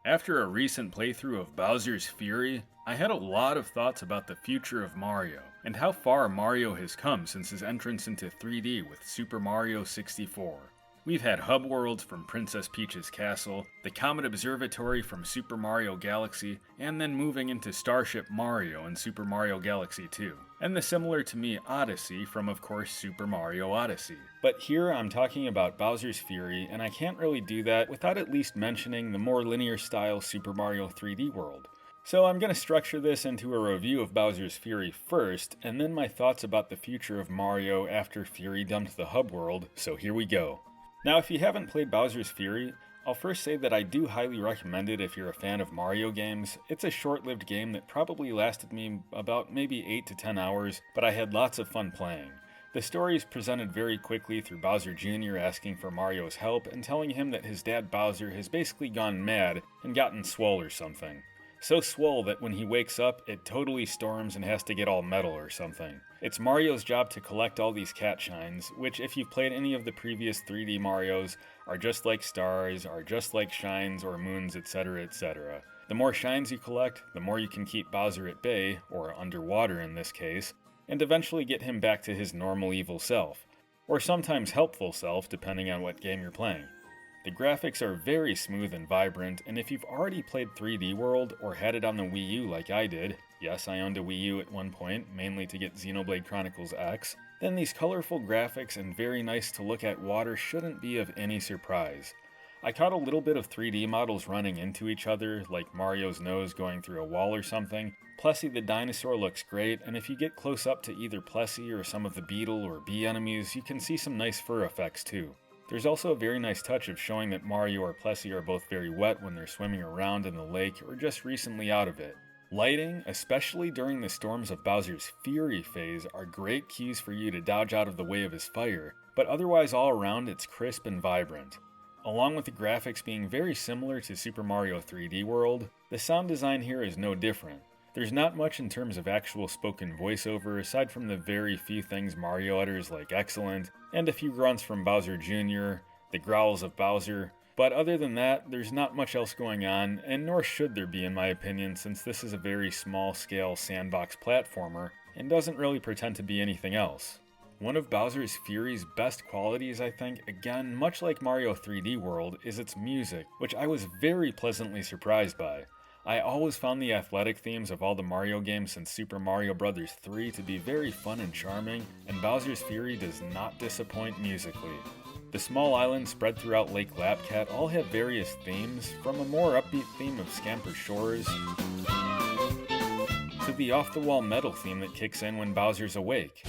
After a recent playthrough of Bowser's Fury, I had a lot of thoughts about the future of Mario, and how far Mario has come since his entrance into 3D with Super Mario 64. We've had hub worlds from Princess Peach's castle, the Comet Observatory from Super Mario Galaxy, and then moving into Starship Mario in Super Mario Galaxy 2. And the similar to me Odyssey from, of course, Super Mario Odyssey. But here I'm talking about Bowser's Fury, and I can't really do that without at least mentioning the more linear style Super Mario 3D world. So I'm going to structure this into a review of Bowser's Fury first, and then my thoughts about the future of Mario after Fury dumped the hub world, so here we go. Now, if you haven't played Bowser's Fury, I'll first say that I do highly recommend it if you're a fan of Mario games. It's a short-lived game that probably lasted me about maybe 8 to 10 hours, but I had lots of fun playing. The story is presented very quickly through Bowser Jr. asking for Mario's help and telling him that his dad Bowser has basically gone mad and gotten swole or something. So swole that when he wakes up, it totally storms and has to get all metal or something. It's Mario's job to collect all these cat shines, which if you've played any of the previous 3D Marios, are just like stars, are just like shines or moons, etc, etc. The more shines you collect, the more you can keep Bowser at bay, or underwater in this case, and eventually get him back to his normal evil self, or sometimes helpful self depending on what game you're playing. The graphics are very smooth and vibrant, and if you've already played 3D World or had it on the Wii U like I did, yes, I owned a Wii U at one point, mainly to get Xenoblade Chronicles X, then these colorful graphics and very nice to look at water shouldn't be of any surprise. I caught a little bit of 3D models running into each other, like Mario's nose going through a wall or something. Plessy the dinosaur looks great, and if you get close up to either Plessy or some of the beetle or bee enemies, you can see some nice fur effects too. There's also a very nice touch of showing that Mario or Plessy are both very wet when they're swimming around in the lake or just recently out of it. Lighting, especially during the storms of Bowser's Fury phase, are great cues for you to dodge out of the way of his fire, but otherwise all around it's crisp and vibrant. Along with the graphics being very similar to Super Mario 3D World, the sound design here is no different. There's not much in terms of actual spoken voiceover aside from the very few things Mario utters like excellent, and a few grunts from Bowser Jr., the growls of Bowser, but other than that, there's not much else going on, and nor should there be in my opinion since this is a very small-scale sandbox platformer and doesn't really pretend to be anything else. One of Bowser's Fury's best qualities, I think, again, much like Mario 3D World, is its music, which I was very pleasantly surprised by. I always found the athletic themes of all the Mario games since Super Mario Bros. 3 to be very fun and charming, and Bowser's Fury does not disappoint musically. The small islands spread throughout Lake Lapcat all have various themes, from a more upbeat theme of Scamper Shores to the off-the-wall metal theme that kicks in when Bowser's awake.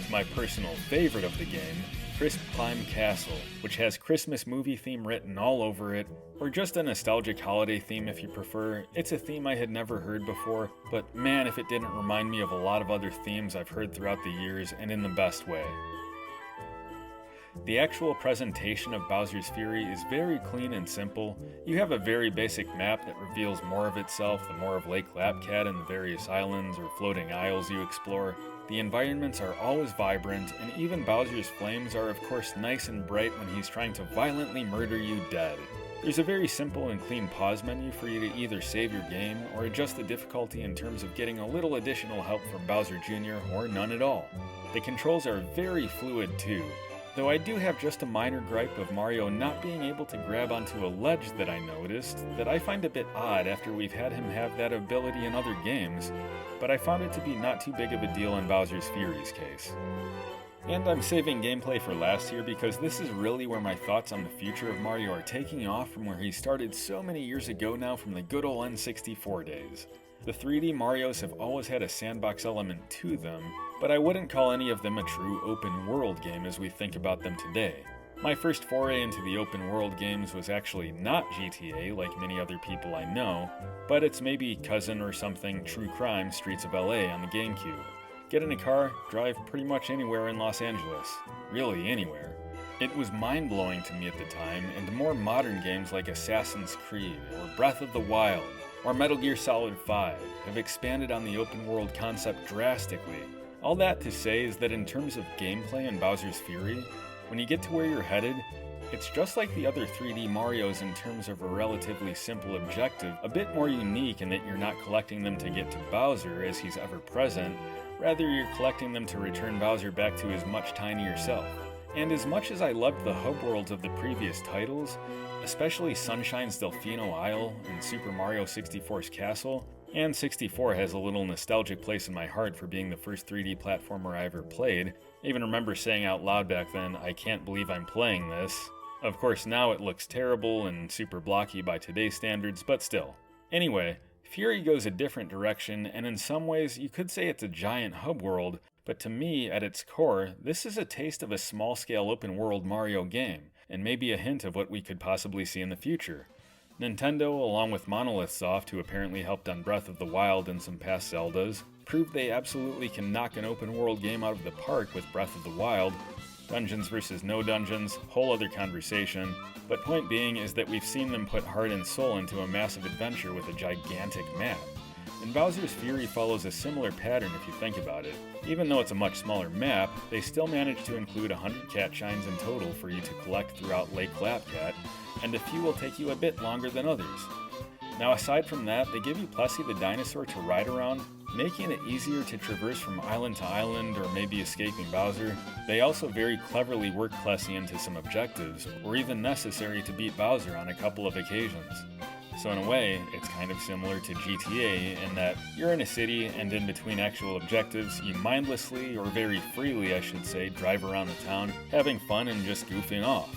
My personal favorite of the game, Crisp Climb Castle, which has Christmas movie theme written all over it, or just a nostalgic holiday theme if you prefer. It's a theme I had never heard before, but man if it didn't remind me of a lot of other themes I've heard throughout the years, and in the best way. The actual presentation of Bowser's Fury is very clean and simple. You have a very basic map that reveals more of itself the more of Lake Lapcat and the various islands or floating isles you explore. The environments are always vibrant, and even Bowser's flames are of course nice and bright when he's trying to violently murder you dead. There's a very simple and clean pause menu for you to either save your game or adjust the difficulty in terms of getting a little additional help from Bowser Jr. or none at all. The controls are very fluid too, though I do have just a minor gripe of Mario not being able to grab onto a ledge that I noticed that I find a bit odd after we've had him have that ability in other games, but I found it to be not too big of a deal in Bowser's Fury's case. And I'm saving gameplay for last here because this is really where my thoughts on the future of Mario are taking off from where he started so many years ago now from the good old N64 days. The 3D Marios have always had a sandbox element to them, but I wouldn't call any of them a true open world game as we think about them today. My first foray into the open world games was actually not GTA like many other people I know, but its maybe cousin or something, True Crime Streets of LA on the GameCube. Get in a car, drive pretty much anywhere in Los Angeles. Really anywhere. It was mind-blowing to me at the time, and more modern games like Assassin's Creed or Breath of the Wild or Metal Gear Solid 5 have expanded on the open world concept drastically. All that to say is that in terms of gameplay in Bowser's Fury, when you get to where you're headed, it's just like the other 3D Marios in terms of a relatively simple objective, a bit more unique in that you're not collecting them to get to Bowser as he's ever present, rather you're collecting them to return Bowser back to his much tinier self. And as much as I loved the hub worlds of the previous titles, especially Sunshine's Delfino Isle and Super Mario 64's Castle, and 64 has a little nostalgic place in my heart for being the first 3D platformer I ever played. I even remember saying out loud back then, "I can't believe I'm playing this." Of course now it looks terrible and super blocky by today's standards, but still. Anyway, Fury goes a different direction, and in some ways you could say it's a giant hub world, but to me, at its core, this is a taste of a small-scale open-world Mario game, and maybe a hint of what we could possibly see in the future. Nintendo, along with Monolith Soft, who apparently helped on Breath of the Wild and some past Zeldas, proved they absolutely can knock an open-world game out of the park with Breath of the Wild. Dungeons versus no dungeons, whole other conversation, but point being is that we've seen them put heart and soul into a massive adventure with a gigantic map. And Bowser's Fury follows a similar pattern if you think about it. Even though it's a much smaller map, they still managed to include 100 cat shines in total for you to collect throughout Lake Clapcat, and a few will take you a bit longer than others. Now aside from that, they give you Plessy the dinosaur to ride around, making it easier to traverse from island to island or maybe escaping Bowser. They also very cleverly work Plessy into some objectives, or even necessary to beat Bowser on a couple of occasions. So in a way, it's kind of similar to GTA in that you're in a city and in between actual objectives, you mindlessly, or very freely I should say, drive around the town, having fun and just goofing off.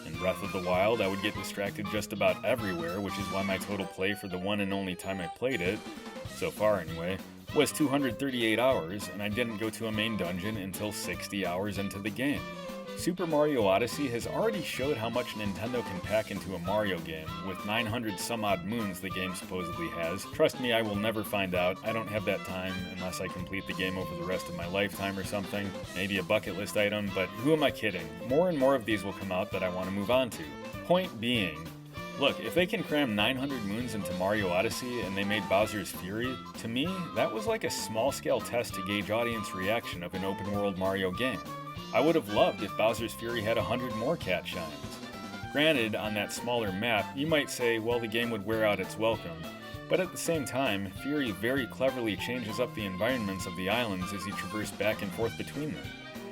In Breath of the Wild, I would get distracted just about everywhere, which is why my total play for the one and only time I played it, so far anyway, was 238 hours, and I didn't go to a main dungeon until 60 hours into the game. Super Mario Odyssey has already showed how much Nintendo can pack into a Mario game, with 900 some odd moons the game supposedly has. Trust me, I will never find out. I don't have that time unless I complete the game over the rest of my lifetime or something. Maybe a bucket list item, but who am I kidding? More and more of these will come out that I want to move on to. Point being, look, if they can cram 900 moons into Mario Odyssey and they made Bowser's Fury, to me, that was like a small-scale test to gauge audience reaction of an open-world Mario game. I would have loved if Bowser's Fury had 100 more cat shines. Granted, on that smaller map, you might say, well, the game would wear out its welcome. But at the same time, Fury very cleverly changes up the environments of the islands as you traverse back and forth between them.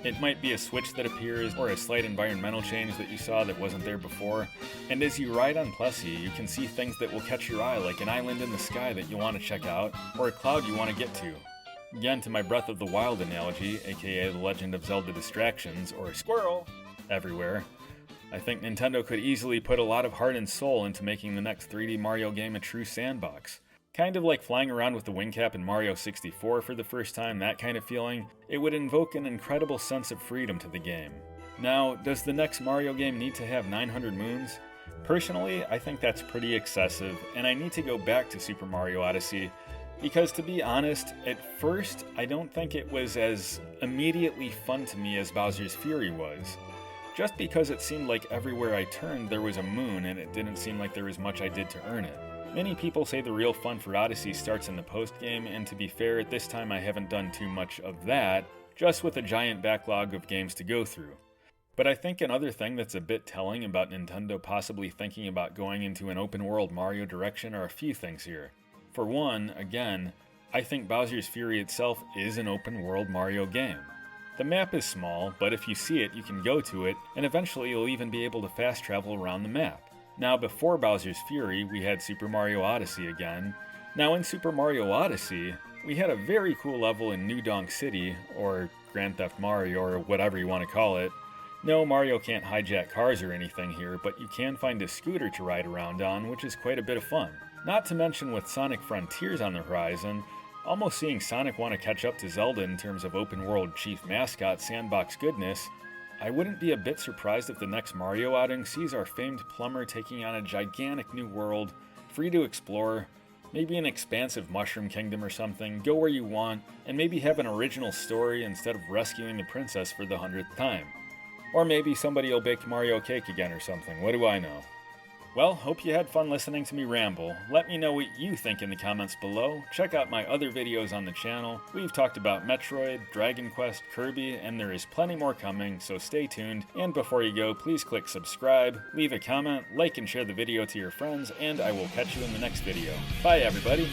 It might be a switch that appears, or a slight environmental change that you saw that wasn't there before, and as you ride on Plessy, you can see things that will catch your eye, like an island in the sky that you want to check out, or a cloud you want to get to. Again, to my Breath of the Wild analogy, aka The Legend of Zelda distractions, or squirrel, everywhere, I think Nintendo could easily put a lot of heart and soul into making the next 3D Mario game a true sandbox. Kind of like flying around with the wing cap in Mario 64 for the first time, that kind of feeling, it would invoke an incredible sense of freedom to the game. Now, does the next Mario game need to have 900 moons? Personally, I think that's pretty excessive, and I need to go back to Super Mario Odyssey, because to be honest, at first, I don't think it was as immediately fun to me as Bowser's Fury was. Just because it seemed like everywhere I turned there was a moon and it didn't seem like there was much I did to earn it. Many people say the real fun for Odyssey starts in the post-game, and to be fair, at this time I haven't done too much of that, just with a giant backlog of games to go through. But I think another thing that's a bit telling about Nintendo possibly thinking about going into an open-world Mario direction are a few things here. For one, again, I think Bowser's Fury itself is an open-world Mario game. The map is small, but if you see it, you can go to it, and eventually you'll even be able to fast travel around the map. Now, before Bowser's Fury, we had Super Mario Odyssey again. Now, in Super Mario Odyssey, we had a very cool level in New Donk City, or Grand Theft Mario, or whatever you want to call it. No, Mario can't hijack cars or anything here, but you can find a scooter to ride around on, which is quite a bit of fun. Not to mention with Sonic Frontiers on the horizon, almost seeing Sonic want to catch up to Zelda in terms of open-world chief mascot sandbox goodness, I wouldn't be a bit surprised if the next Mario outing sees our famed plumber taking on a gigantic new world, free to explore, maybe an expansive mushroom kingdom or something, go where you want, and maybe have an original story instead of rescuing the princess for the 100th time. Or maybe somebody will bake Mario cake again or something, what do I know? Well, hope you had fun listening to me ramble. Let me know what you think in the comments below. Check out my other videos on the channel. We've talked about Metroid, Dragon Quest, Kirby, and there is plenty more coming, so stay tuned. And before you go, please click subscribe, leave a comment, like and share the video to your friends, and I will catch you in the next video. Bye everybody!